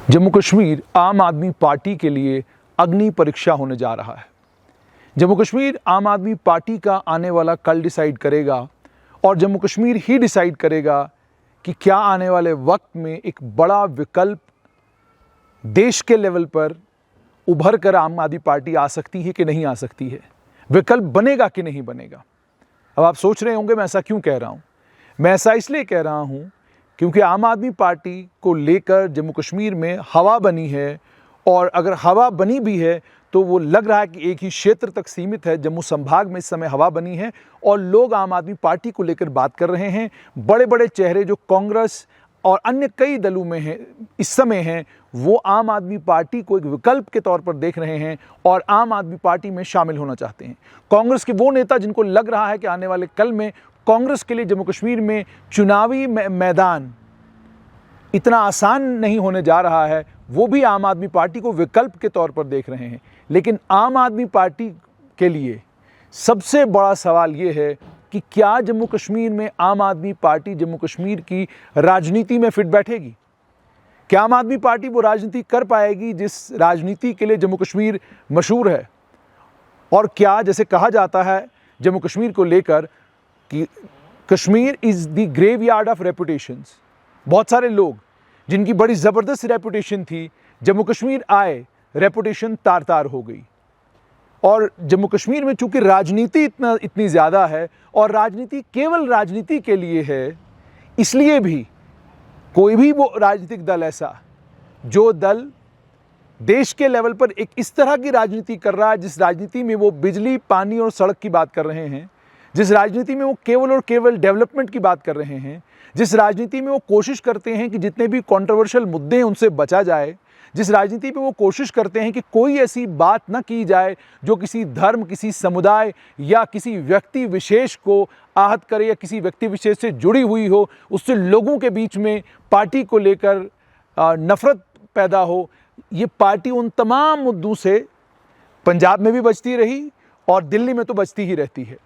जम्मू कश्मीर आम आदमी पार्टी के लिए अग्नि परीक्षा होने जा रहा है। जम्मू कश्मीर आम आदमी पार्टी का आने वाला कल डिसाइड करेगा और जम्मू कश्मीर ही डिसाइड करेगा कि क्या आने वाले वक्त में एक बड़ा विकल्प देश के लेवल पर उभर कर आम आदमी पार्टी आ सकती है कि नहीं आ सकती है, विकल्प बनेगा कि नहीं बनेगा। अब आप सोच रहे होंगे मैं ऐसा क्यों कह रहा हूँ। मैं ऐसा इसलिए कह रहा हूँ क्योंकि आम आदमी पार्टी को लेकर जम्मू कश्मीर में हवा बनी है, और अगर हवा बनी भी है तो वो लग रहा है कि एक ही क्षेत्र तक सीमित है। जम्मू संभाग में इस समय हवा बनी है और लोग आम आदमी पार्टी को लेकर बात कर रहे हैं। बड़े बड़े चेहरे जो कांग्रेस और अन्य कई दलों में हैं इस समय हैं, वो आम आदमी पार्टी को एक विकल्प के तौर पर देख रहे हैं और आम आदमी पार्टी में शामिल होना चाहते हैं। कांग्रेस के वो नेता जिनको लग रहा है कि आने वाले कल में कांग्रेस के लिए जम्मू कश्मीर में चुनावी मैदान इतना आसान नहीं होने जा रहा है, वो भी आम आदमी पार्टी को विकल्प के तौर पर देख रहे हैं। लेकिन आम आदमी पार्टी के लिए सबसे बड़ा सवाल ये है कि क्या जम्मू कश्मीर में आम आदमी पार्टी जम्मू कश्मीर की राजनीति में फिट बैठेगी? क्या आम आदमी पार्टी वो राजनीति कर पाएगी जिस राजनीति के लिए जम्मू कश्मीर मशहूर है? और क्या, जैसे कहा जाता है जम्मू कश्मीर को लेकर कि Kashmir is the graveyard of reputations, बहुत सारे लोग जिनकी बड़ी ज़बरदस्त रेपुटेशन थी, जम्मू कश्मीर आए, रेपुटेशन तार तार हो गई। और जम्मू कश्मीर में चूंकि राजनीति इतनी ज़्यादा है और राजनीति केवल राजनीति के लिए है, इसलिए भी कोई भी वो राजनीतिक दल ऐसा जो दल देश के लेवल पर एक इस तरह की राजनीति कर रहा है जिस राजनीति में वो बिजली, पानी और सड़क की बात कर रहे हैं, जिस राजनीति में वो केवल और केवल डेवलपमेंट की बात कर रहे हैं, जिस राजनीति में वो कोशिश करते हैं कि जितने भी कंट्रोवर्शियल मुद्दे हैं उनसे बचा जाए, जिस राजनीति में वो कोशिश करते हैं कि कोई ऐसी बात न की जाए जो किसी धर्म, किसी समुदाय या किसी व्यक्ति विशेष को आहत करे या किसी व्यक्ति विशेष से जुड़ी हुई हो, उससे लोगों के बीच में पार्टी को लेकर नफरत पैदा हो। ये पार्टी उन तमाम मुद्दों से पंजाब में भी बचती रही और दिल्ली में तो बचती ही रहती है।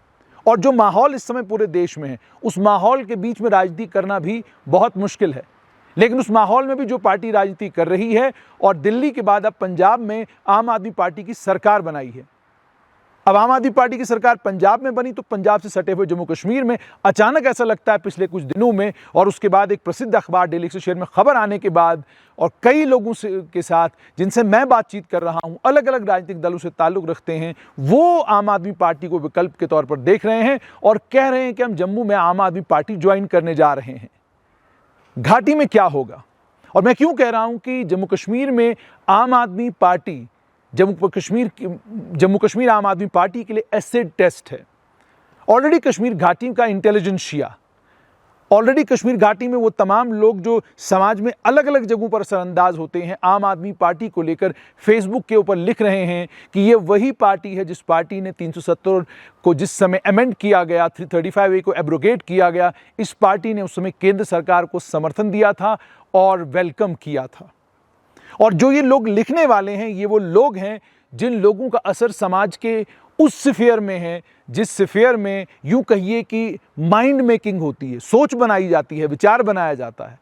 और जो माहौल इस समय पूरे देश में है, उस माहौल के बीच में राजनीति करना भी बहुत मुश्किल है। लेकिन उस माहौल में भी जो पार्टी राजनीति कर रही है, और दिल्ली के बाद अब पंजाब में आम आदमी पार्टी की सरकार बनाई है। अब आम आदमी पार्टी की सरकार पंजाब में बनी तो पंजाब से सटे हुए जम्मू कश्मीर में अचानक ऐसा लगता है पिछले कुछ दिनों में, और उसके बाद एक प्रसिद्ध अखबार डेली एक्सप्रेस में खबर आने के बाद और कई लोगों के साथ जिनसे मैं बातचीत कर रहा हूं, अलग अलग राजनीतिक दलों से ताल्लुक़ रखते हैं, वो आम आदमी पार्टी को विकल्प के तौर पर देख रहे हैं और कह रहे हैं कि हम जम्मू में आम आदमी पार्टी ज्वाइन करने जा रहे हैं। घाटी में क्या होगा? और मैं क्यों कह रहा हूं कि जम्मू कश्मीर में आम आदमी पार्टी जम्मू कश्मीर आम आदमी पार्टी के लिए एसिड टेस्ट है। ऑलरेडी कश्मीर घाटी का इंटेलिजेंशिया, ऑलरेडी कश्मीर घाटी में वो तमाम लोग जो समाज में अलग अलग जगहों पर असरअंदाज होते हैं, आम आदमी पार्टी को लेकर फेसबुक के ऊपर लिख रहे हैं कि ये वही पार्टी है जिस पार्टी ने 370 को जिस समय अमेंड किया गया, 335A को एब्रोगेट किया गया, इस पार्टी ने उस समय केंद्र सरकार को समर्थन दिया था और वेलकम किया था। और जो ये लोग लिखने वाले हैं, ये वो लोग हैं जिन लोगों का असर समाज के उस स्फीयर में है जिस स्फीयर में यूं कहिए कि माइंड मेकिंग होती है, सोच बनाई जाती है, विचार बनाया जाता है।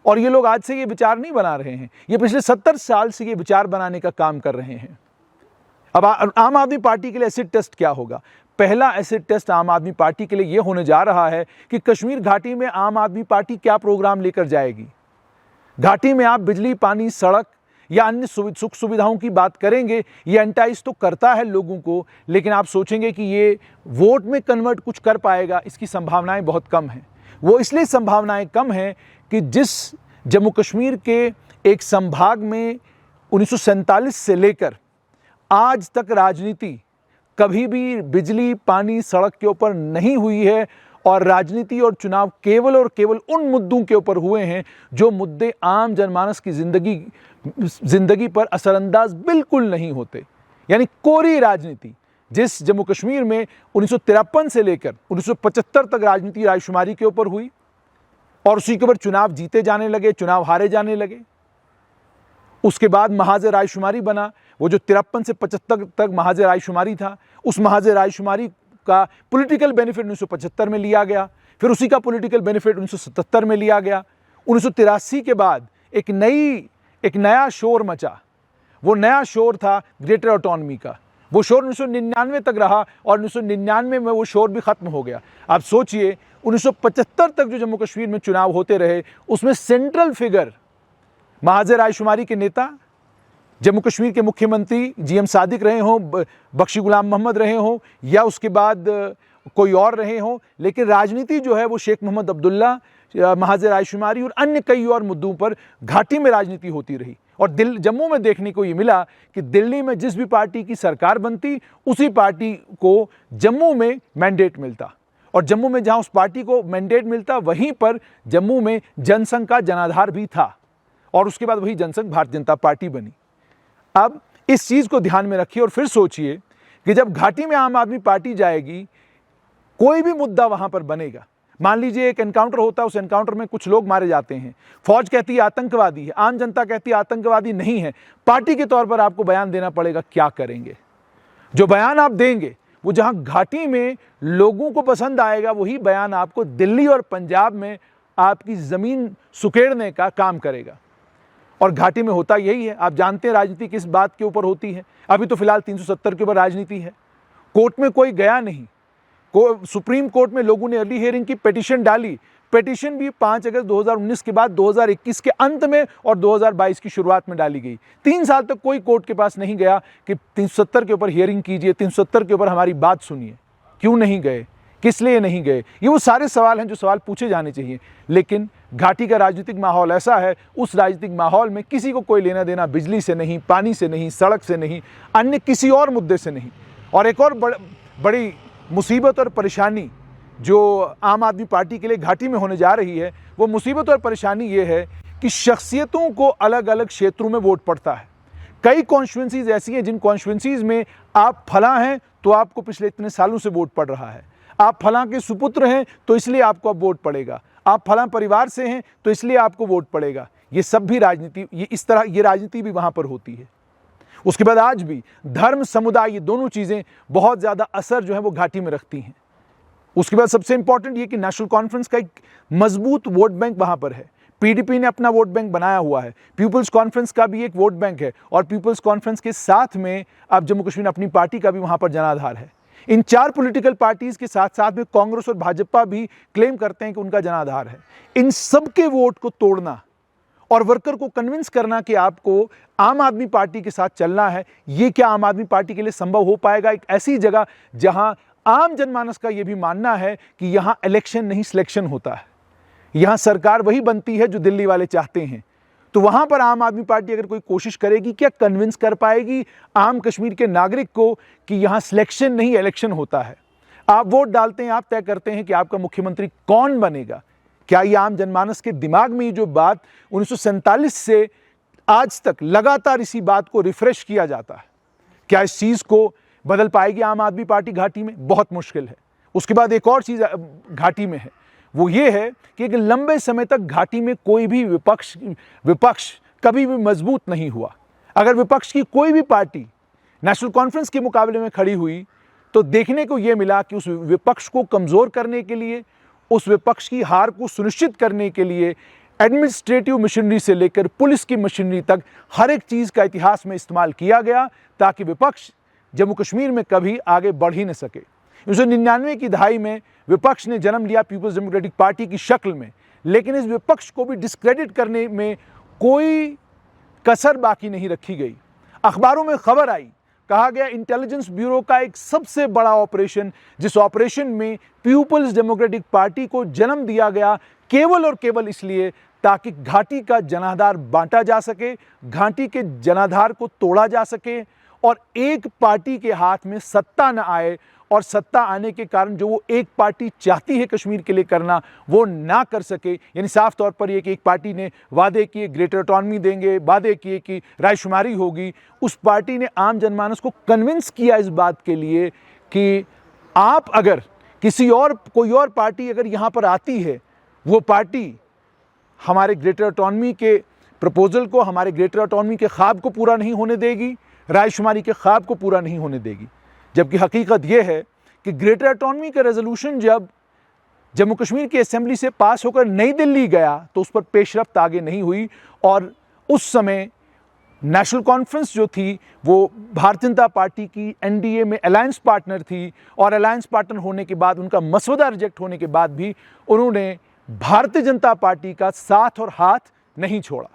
और ये लोग आज से ये विचार नहीं बना रहे हैं, ये पिछले 70 साल से ये विचार बनाने का काम कर रहे हैं। अब आम आदमी पार्टी के लिए एसिड टेस्ट क्या होगा? पहला एसिड टेस्ट आम आदमी पार्टी के लिए ये होने जा रहा है कि कश्मीर घाटी में आम आदमी पार्टी क्या प्रोग्राम लेकर जाएगी। घाटी में आप बिजली, पानी, सड़क या अन्य सुख सुविधाओं की बात करेंगे, ये एंटाइज तो करता है लोगों को, लेकिन आप सोचेंगे कि ये वोट में कन्वर्ट कुछ कर पाएगा, इसकी संभावनाएं बहुत कम हैं। वो इसलिए संभावनाएं कम हैं कि जिस जम्मू कश्मीर के एक संभाग में 1947 से लेकर आज तक राजनीति कभी भी बिजली, पानी, सड़क के ऊपर नहीं हुई है, और राजनीति और चुनाव केवल और केवल उन मुद्दों के ऊपर हुए हैं जो मुद्दे आम जनमानस की जिंदगी पर असरअंदाज बिल्कुल नहीं होते। यानी कोरी राजनीति जिस जम्मू कश्मीर में 1953 से लेकर 1975 तक राजनीति रायशुमारी के ऊपर हुई और उसी के ऊपर चुनाव जीते जाने लगे, चुनाव हारे जाने लगे। उसके बाद महाज रायशुमारी बना, वो जो 53 से 75 तक महाज रायशुमारी था, उस महाज रायशुमारी का पॉलिटिकल बेनिफिट 1975 में लिया गया, फिर उसी का पॉलिटिकल बेनिफिट 1977 में लिया गया। 1983 के बाद एक नया शोर मचा। वो नया शोर था ग्रेटर ऑटोनॉमी का। वो शोर 1999 तक रहा और 1999 में वो शोर भी खत्म हो गया। आप सोचिए 1975 तक जो जम्मू कश्मीर में चुनाव होते रहे, उसमें सेंट्रल फिगर महाजर आयशुमारी के नेता, जम्मू कश्मीर के मुख्यमंत्री जीएम सादिक रहे हों, बख्शी गुलाम मोहम्मद रहे हों, या उसके बाद कोई और रहे हों, लेकिन राजनीति जो है वो शेख मोहम्मद अब्दुल्ला, महाजर आयशुमारी और अन्य कई और मुद्दों पर घाटी में राजनीति होती रही। और जम्मू में देखने को ये मिला कि दिल्ली में जिस भी पार्टी की सरकार बनती, उसी पार्टी को जम्मू में मैंडेट मिलता, और जम्मू में जहां उस पार्टी को मैंडेट मिलता, वहीं पर जम्मू में जनसंघ का जनाधार भी था, और उसके बाद वही जनसंघ भारतीय जनता पार्टी बनी। अब इस चीज़ को ध्यान में रखिए और फिर सोचिए कि जब घाटी में आम आदमी पार्टी जाएगी, कोई भी मुद्दा वहां पर बनेगा। मान लीजिए एक एनकाउंटर होता है, उस एनकाउंटर में कुछ लोग मारे जाते हैं, फौज कहती है आतंकवादी है, आम जनता कहती है आतंकवादी नहीं है, पार्टी के तौर पर आपको बयान देना पड़ेगा। क्या करेंगे? जो बयान आप देंगे वो जहां घाटी में लोगों को पसंद आएगा, वही बयान आपको दिल्ली और पंजाब में आपकी जमीन सुकेड़ने का काम करेगा। और घाटी में होता यही है। आप जानते हैं राजनीति किस बात के ऊपर होती है। अभी तो फिलहाल 370 के ऊपर राजनीति है। कोर्ट में कोई गया नहीं, सुप्रीम कोर्ट में लोगों ने अर्ली हियरिंग की पिटीशन डाली। पिटीशन भी 5 अगस्त 2019 के बाद 2021 के अंत में और 2022 की शुरुआत में डाली गई। 3 साल तक कोई कोर्ट के पास नहीं गया कि 370 के ऊपर हियरिंग कीजिए, 370 के ऊपर हमारी बात सुनिए। क्यों नहीं गए? किस लिए नहीं गए? ये वो सारे सवाल हैं जो सवाल पूछे जाने चाहिए। लेकिन घाटी का राजनीतिक माहौल ऐसा है, उस राजनीतिक माहौल में किसी को कोई लेना देना बिजली से नहीं, पानी से नहीं, सड़क से नहीं, अन्य किसी और मुद्दे से नहीं। और एक और बड़ी मुसीबत और परेशानी जो आम आदमी पार्टी के लिए घाटी में होने जा रही है, वो मुसीबत और परेशानी ये है कि शख्सियतों को अलग अलग क्षेत्रों में वोट पड़ता है। कई कॉन्स्टिट्यूंसीज ऐसी हैं जिन कॉन्स्टिट्यूंसीज में आप फलां हैं तो आपको पिछले इतने सालों से वोट पड़ रहा है, आप फलां के सुपुत्र हैं तो इसलिए आपको अब वोट पड़ेगा, आप फलां परिवार से हैं तो इसलिए आपको वोट पड़ेगा। ये सब भी राजनीति, ये इस तरह ये राजनीति भी वहां पर होती है। उसके बाद आज भी धर्म, समुदाय, ये दोनों चीजें बहुत ज्यादा असर जो है वो घाटी में रखती हैं। उसके बाद सबसे इंपॉर्टेंट ये कि नेशनल कॉन्फ्रेंस का एक मजबूत वोट बैंक वहां पर है। पीडीपी ने अपना वोट बैंक बनाया हुआ है, पीपल्स कॉन्फ्रेंस का भी एक वोट बैंक है, और पीपल्स कॉन्फ्रेंस के साथ में अब जम्मू कश्मीर अपनी पार्टी का भी वहां पर जनाधार है। इन 4 पॉलिटिकल पार्टीज के साथ साथ में कांग्रेस और भाजपा भी क्लेम करते हैं कि उनका जनाधार है। इन सबके वोट को तोड़ना और वर्कर को कन्विंस करना कि आपको आम आदमी पार्टी के साथ चलना है, ये क्या आम आदमी पार्टी के लिए संभव हो पाएगा? एक ऐसी जगह जहां आम जनमानस का यह भी मानना है कि यहां इलेक्शन नहीं सिलेक्शन होता है, यहां सरकार वही बनती है जो दिल्ली वाले चाहते हैं। तो वहां पर आम आदमी पार्टी अगर कोई कोशिश करेगी, क्या कन्विंस कर पाएगी आम कश्मीर के नागरिक को कि यहां सिलेक्शन नहीं इलेक्शन होता है? आप वोट डालते हैं, आप तय करते हैं कि आपका मुख्यमंत्री कौन बनेगा। क्या ये आम जनमानस के दिमाग में ये जो बात 1947 से आज तक लगातार इसी बात को रिफ्रेश किया जाता है, क्या इस चीज को बदल पाएगी आम आदमी पार्टी घाटी में? बहुत मुश्किल है। उसके बाद एक और चीज घाटी में है, वो ये है कि एक लंबे समय तक घाटी में कोई भी विपक्ष कभी भी मजबूत नहीं हुआ। अगर विपक्ष की कोई भी पार्टी नेशनल कॉन्फ्रेंस के मुकाबले में खड़ी हुई तो देखने को यह मिला कि उस विपक्ष को कमजोर करने के लिए, उस विपक्ष की हार को सुनिश्चित करने के लिए एडमिनिस्ट्रेटिव मशीनरी से लेकर पुलिस की मशीनरी तक हर एक चीज का इतिहास में इस्तेमाल किया गया ताकि विपक्ष जम्मू कश्मीर में कभी आगे बढ़ ही न सके। 1999 की दहाई में विपक्ष ने जन्म लिया पीपल्स डेमोक्रेटिक पार्टी की शक्ल में, लेकिन इस विपक्ष को भी डिस्क्रेडिट करने में कोई कसर बाकी नहीं रखी गई। अखबारों में खबर आई, कहा गया इंटेलिजेंस ब्यूरो का एक सबसे बड़ा ऑपरेशन, जिस ऑपरेशन में पीपल्स डेमोक्रेटिक पार्टी को जन्म दिया गया केवल और केवल इसलिए ताकि घाटी का जनाधार बांटा जा सके, घाटी के जनाधार को तोड़ा जा सके और एक पार्टी के हाथ में सत्ता न आए, और सत्ता आने के कारण जो वो एक पार्टी चाहती है कश्मीर के लिए करना वो ना कर सके। यानी साफ तौर पर ये कि एक पार्टी ने वादे किए ग्रेटर ऑटोनॉमी देंगे, वादे किए कि रायशुमारी होगी, उस पार्टी ने आम जनमानस को कन्विंस किया इस बात के लिए कि आप अगर कोई और पार्टी अगर यहाँ पर आती है, वो पार्टी हमारे ग्रेटर ऑटोनॉमी के प्रपोजल को, हमारे ग्रेटर ऑटोनॉमी के ख्वाब को पूरा नहीं होने देगी, रायशुमारी के ख्वाब को पूरा नहीं होने देगी। जबकि हकीकत यह है कि ग्रेटर ऑटोनॉमी का रेजोल्यूशन जब जम्मू कश्मीर की असेंबली से पास होकर नई दिल्ली गया तो उस पर पेशरफ्त आगे नहीं हुई, और उस समय नेशनल कॉन्फ्रेंस जो थी वो भारतीय जनता पार्टी की एनडीए में अलायंस पार्टनर थी, और अलायंस पार्टनर होने के बाद उनका मसौदा रिजेक्ट होने के बाद भी उन्होंने भारतीय जनता पार्टी का साथ और हाथ नहीं छोड़ा।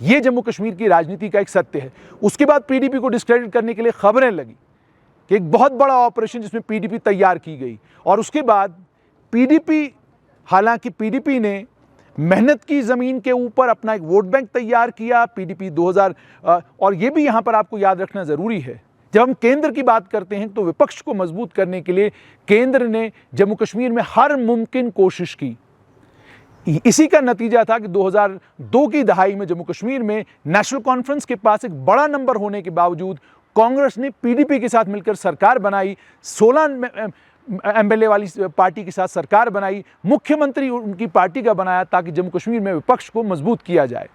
ये जम्मू कश्मीर की राजनीति का एक सत्य है। उसके बाद पीडीपी को डिस्क्रेडिट करने के लिए खबरें लगी कि एक बहुत बड़ा ऑपरेशन जिसमें पीडीपी तैयार की गई, और उसके बाद पीडीपी, हालांकि पीडीपी ने मेहनत की ज़मीन के ऊपर अपना एक वोट बैंक तैयार किया। पीडीपी 2000 और ये भी यहाँ पर आपको याद रखना ज़रूरी है, जब हम केंद्र की बात करते हैं तो विपक्ष को मजबूत करने के लिए केंद्र ने जम्मू कश्मीर में हर मुमकिन कोशिश की। इसी का नतीजा था कि 2002 की दहाई में जम्मू कश्मीर में नेशनल कॉन्फ्रेंस के पास एक बड़ा नंबर होने के बावजूद कांग्रेस ने पीडीपी के साथ मिलकर सरकार बनाई, 16 एमएलए वाली पार्टी के साथ सरकार बनाई, मुख्यमंत्री उनकी पार्टी का बनाया ताकि जम्मू कश्मीर में विपक्ष को मजबूत किया जाए।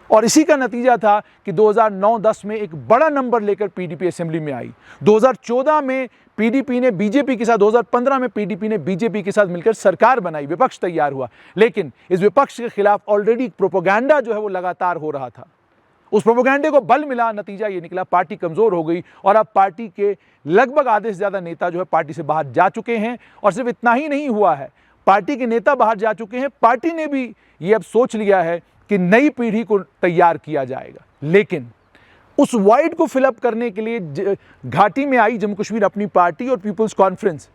और इसी का नतीजा था कि 2009-10 में एक बड़ा नंबर लेकर पीडीपी असेंबली में आई। 2014 में पीडीपी ने बीजेपी के साथ, 2015 में पीडीपी ने बीजेपी के साथ मिलकर सरकार बनाई, विपक्ष तैयार हुआ। लेकिन इस विपक्ष के खिलाफ ऑलरेडी प्रोपेगेंडा जो है वो लगातार हो रहा था। उस प्रोपेगेंडे को बल मिला, नतीजा ये निकला पार्टी कमजोर हो गई, और अब पार्टी के लगभग आधे से ज्यादा नेता जो है पार्टी से बाहर जा चुके हैं। और सिर्फ इतना ही नहीं हुआ है, पार्टी के नेता बाहर जा चुके हैं, पार्टी ने भी ये अब सोच लिया है कि नई पीढ़ी को तैयार किया जाएगा। लेकिन उस वाइड को फिलअप करने के लिए घाटी में आई जम्मू कश्मीर अपनी पार्टी और पीपल्स कॉन्फ्रेंस।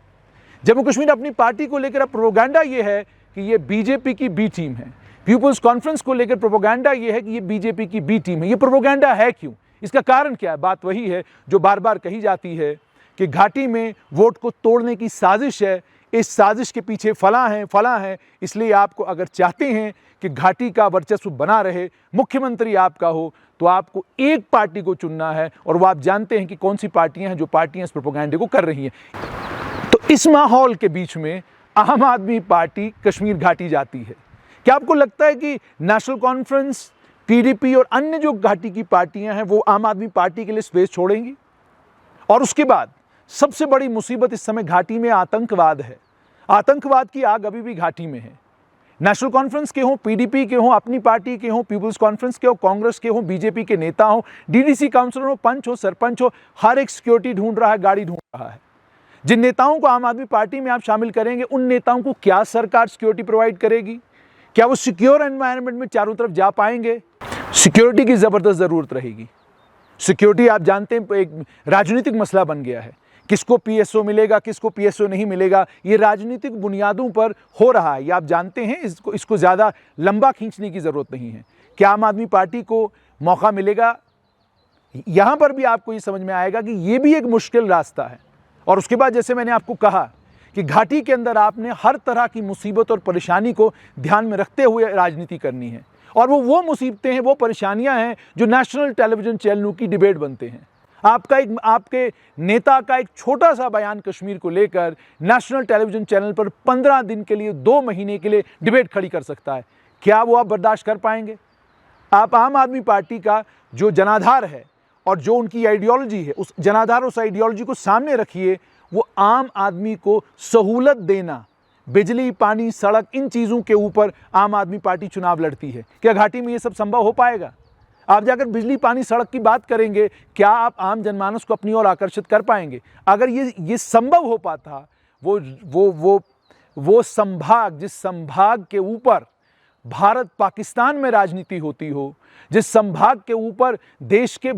जम्मू कश्मीर अपनी पार्टी को लेकर अब प्रोपेगेंडा ये है कि ये बीजेपी की बी टीम है। पीपल्स कॉन्फ्रेंस को लेकर प्रोपेगेंडा ये है कि ये बीजेपी की बी टीम है। ये प्रोपेगेंडा है क्यों? इसका कारण क्या है? बात वही है जो बार बार कही जाती है कि घाटी में वोट को तोड़ने की साजिश है, इस साजिश के पीछे फलां हैं, इसलिए आपको अगर चाहते हैं कि घाटी का वर्चस्व बना रहे, मुख्यमंत्री आपका हो, तो आपको एक पार्टी को चुनना है, और वो आप जानते हैं कि कौन सी पार्टियां हैं जो पार्टियां इस प्रोपेगेंडे को कर रही हैं। तो इस माहौल के बीच में आम आदमी पार्टी कश्मीर घाटी जाती है। क्या आपको लगता है कि नेशनल कॉन्फ्रेंस, पीडीपी और अन्य जो घाटी की पार्टियां हैं वो आम आदमी पार्टी के लिए स्पेस छोड़ेंगी? और उसके बाद सबसे बड़ी मुसीबत इस समय घाटी में आतंकवाद है। आतंकवाद की आग अभी भी घाटी में है। नेशनल कॉन्फ्रेंस के हों, पीडीपी के हों, अपनी पार्टी के हों, पीपल्स कॉन्फ्रेंस के हों, कांग्रेस के हों, बीजेपी के नेता हों, डीडीसी काउंसलर हो, पंच हो, सरपंच हो, हर एक सिक्योरिटी ढूंढ रहा है, गाड़ी ढूंढ रहा है। जिन नेताओं को आम आदमी पार्टी में आप शामिल करेंगे, उन नेताओं को क्या सरकार सिक्योरिटी प्रोवाइड करेगी? क्या वो सिक्योर एनवायरनमेंट में चारों तरफ जा पाएंगे? सिक्योरिटी की जबरदस्त जरूरत रहेगी। सिक्योरिटी आप जानते हैं एक राजनीतिक मसला बन गया है। किसको पीएसओ मिलेगा, किसको पीएसओ नहीं मिलेगा, ये राजनीतिक बुनियादों पर हो रहा है। ये आप जानते हैं, इसको ज़्यादा लंबा खींचने की ज़रूरत नहीं है। क्या आम आदमी पार्टी को मौका मिलेगा? यहाँ पर भी आपको ये समझ में आएगा कि ये भी एक मुश्किल रास्ता है। और उसके बाद जैसे मैंने आपको कहा कि घाटी के अंदर आपने हर तरह की मुसीबत और परेशानी को ध्यान में रखते हुए राजनीति करनी है। और वो मुसीबतें हैं, वो परेशानियां हैं जो नेशनल टेलीविज़न चैनलों की डिबेट बनते हैं। आपके नेता का एक छोटा सा बयान कश्मीर को लेकर नेशनल टेलीविज़न चैनल पर 15 दिन के लिए, 2 महीने के लिए डिबेट खड़ी कर सकता है। क्या वो आप बर्दाश्त कर पाएंगे? आप आम आदमी पार्टी का जो जनाधार है और जो उनकी आइडियोलॉजी है, उस जनाधार, उस आइडियोलॉजी को सामने रखिए। वो आम आदमी को सहूलत देना, बिजली, पानी, सड़क, इन चीज़ों के ऊपर आम आदमी पार्टी चुनाव लड़ती है। क्या घाटी में ये सब संभव हो पाएगा? आप जाकर बिजली, पानी, सड़क की बात करेंगे, क्या आप आम जनमानस को अपनी ओर आकर्षित कर पाएंगे? अगर ये संभव हो पाता, वो संभाग, जिस संभाग के ऊपर भारत पाकिस्तान में राजनीति होती हो, जिस संभाग के ऊपर देश के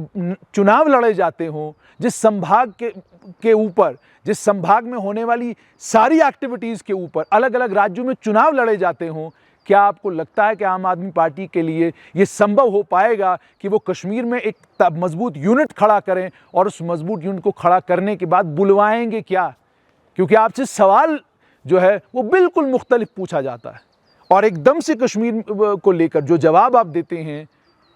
चुनाव लड़े जाते हों, जिस संभाग के ऊपर, जिस संभाग में होने वाली सारी एक्टिविटीज़ के ऊपर अलग अलग राज्यों में चुनाव लड़े जाते हों, क्या आपको लगता है कि आम आदमी पार्टी के लिए ये संभव हो पाएगा कि वो कश्मीर में एक मजबूत यूनिट खड़ा करें? और उस मजबूत यूनिट को खड़ा करने के बाद बुलवाएंगे क्या? क्योंकि आपसे सवाल जो है वो बिल्कुल मुख्तलिफ पूछा जाता है, और एकदम से कश्मीर को लेकर जो जवाब आप देते हैं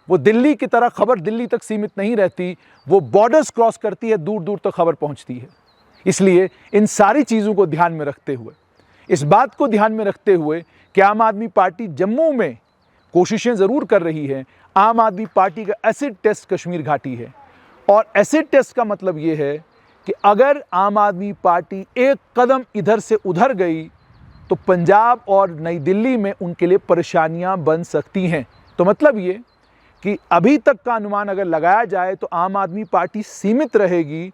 वो दिल्ली की तरह खबर दिल्ली तक सीमित नहीं रहती, वो बॉर्डर्स क्रॉस करती है, दूर दूर तक खबर पहुंचती है। इसलिए इन सारी चीज़ों को ध्यान में रखते हुए, इस बात को ध्यान में रखते हुए कि आम आदमी पार्टी जम्मू में कोशिशें ज़रूर कर रही है, आम आदमी पार्टी का एसिड टेस्ट कश्मीर घाटी है। और एसिड टेस्ट का मतलब ये है कि अगर आम आदमी पार्टी एक कदम इधर से उधर गई तो पंजाब और नई दिल्ली में उनके लिए परेशानियां बन सकती हैं। तो मतलब ये कि अभी तक का अनुमान अगर लगाया जाए तो आम आदमी पार्टी सीमित रहेगी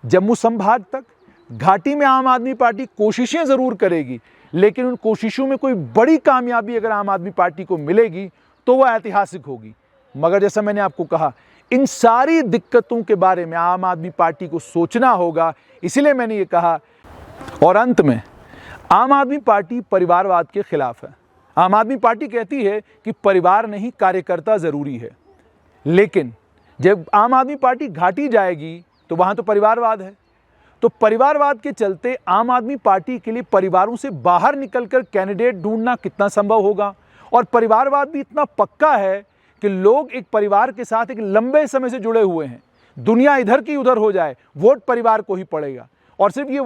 जम्मू संभाग तक। घाटी में आम आदमी पार्टी कोशिशें ज़रूर करेगी, लेकिन उन कोशिशों में कोई बड़ी कामयाबी अगर आम आदमी पार्टी को मिलेगी तो वह ऐतिहासिक होगी। मगर जैसा मैंने आपको कहा, इन सारी दिक्कतों के बारे में आम आदमी पार्टी को सोचना होगा, इसलिए मैंने ये कहा। और अंत में, आम आदमी पार्टी परिवारवाद के खिलाफ है। आम आदमी पार्टी कहती है कि परिवार नहीं कार्यकर्ता ज़रूरी है, लेकिन जब आम आदमी पार्टी घाटी जाएगी तो वहाँ तो परिवारवाद है। तो परिवारवाद के चलते आम आदमी पार्टी के लिए परिवारों से बाहर निकलकर कैंडिडेट ढूंढना कितना संभव होगा। और परिवारवाद भी इतना पक्का है कि लोग एक परिवार के साथ एक लंबे समय से जुड़े हुए हैं। दुनिया इधर की उधर हो जाए, वोट परिवार को ही पड़ेगा। और सिर्फ ये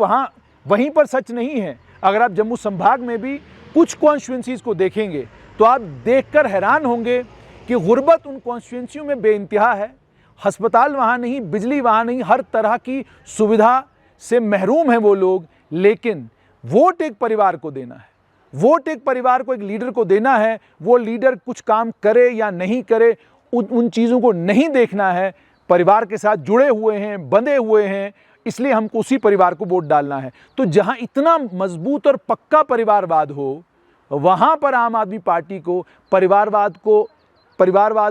वहीं पर सच नहीं है। अगर आप जम्मू संभाग में भी कुछ कॉन्स्टिट्यूंसीज को देखेंगे तो आप देखकर हैरान होंगे कि गुर्बत उन कॉन्स्टिट्यूंसियों में बेइंतहा है। अस्पताल वहाँ नहीं, बिजली वहाँ नहीं, हर तरह की सुविधा से महरूम है वो लोग। लेकिन वोट एक परिवार को देना है, वोट एक परिवार को, एक लीडर को देना है। वो लीडर कुछ काम करे या नहीं करे, उन चीज़ों को नहीं देखना है। परिवार के साथ जुड़े हुए हैं, बंधे हुए हैं, इसलिए हमको उसी परिवार को वोट डालना है। तो जहां इतना मजबूत और पक्का परिवारवाद हो, वहां पर आम आदमी पार्टी को परिवारवाद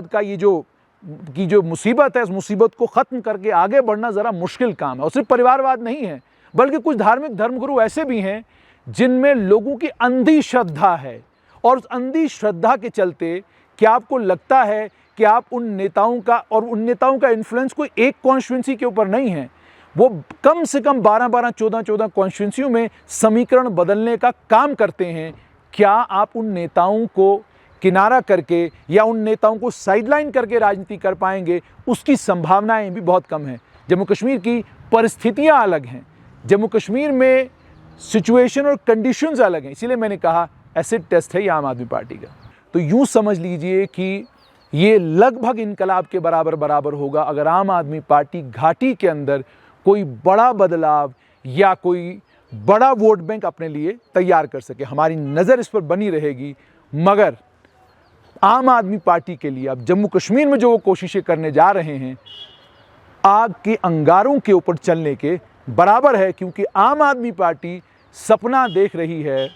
का ये जो मुसीबत है, उस मुसीबत को ख़त्म करके आगे बढ़ना ज़रा मुश्किल काम है। और सिर्फ परिवारवाद नहीं है, बल्कि कुछ धार्मिक धर्मगुरु ऐसे भी हैं जिनमें लोगों की अंधी श्रद्धा है। और उस अंधी श्रद्धा के चलते क्या आपको लगता है कि आप उन नेताओं का इन्फ्लुएंस कोई एक कॉन्स्टिट्यूंसी के ऊपर नहीं है। वो कम से कम 12-12, 14-14 कॉन्स्टिट्यूंसियों में समीकरण बदलने का काम करते हैं। क्या आप उन नेताओं को किनारा करके या उन नेताओं को साइडलाइन करके राजनीति कर पाएंगे? उसकी संभावनाएं भी बहुत कम हैं। जम्मू कश्मीर की परिस्थितियां अलग हैं, जम्मू कश्मीर में सिचुएशन और कंडीशंस अलग हैं। इसीलिए मैंने कहा एसिड टेस्ट है ये आम आदमी पार्टी का। तो यूँ समझ लीजिए कि ये लगभग इनकलाब के बराबर होगा अगर आम आदमी पार्टी घाटी के अंदर कोई बड़ा बदलाव या कोई बड़ा वोट बैंक अपने लिए तैयार कर सके। हमारी नज़र इस पर बनी रहेगी। मगर आम आदमी पार्टी के लिए अब जम्मू कश्मीर में जो वो कोशिशें करने जा रहे हैं, आग के अंगारों के ऊपर चलने के बराबर है। क्योंकि आम आदमी पार्टी सपना देख रही है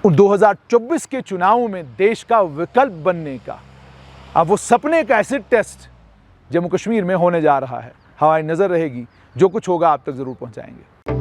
2024 के चुनावों में देश का विकल्प बनने का। अब वो सपने का एसिड टेस्ट जम्मू कश्मीर में होने जा रहा है। हमारी नज़र रहेगी, जो कुछ होगा आप तक ज़रूर पहुंचाएंगे।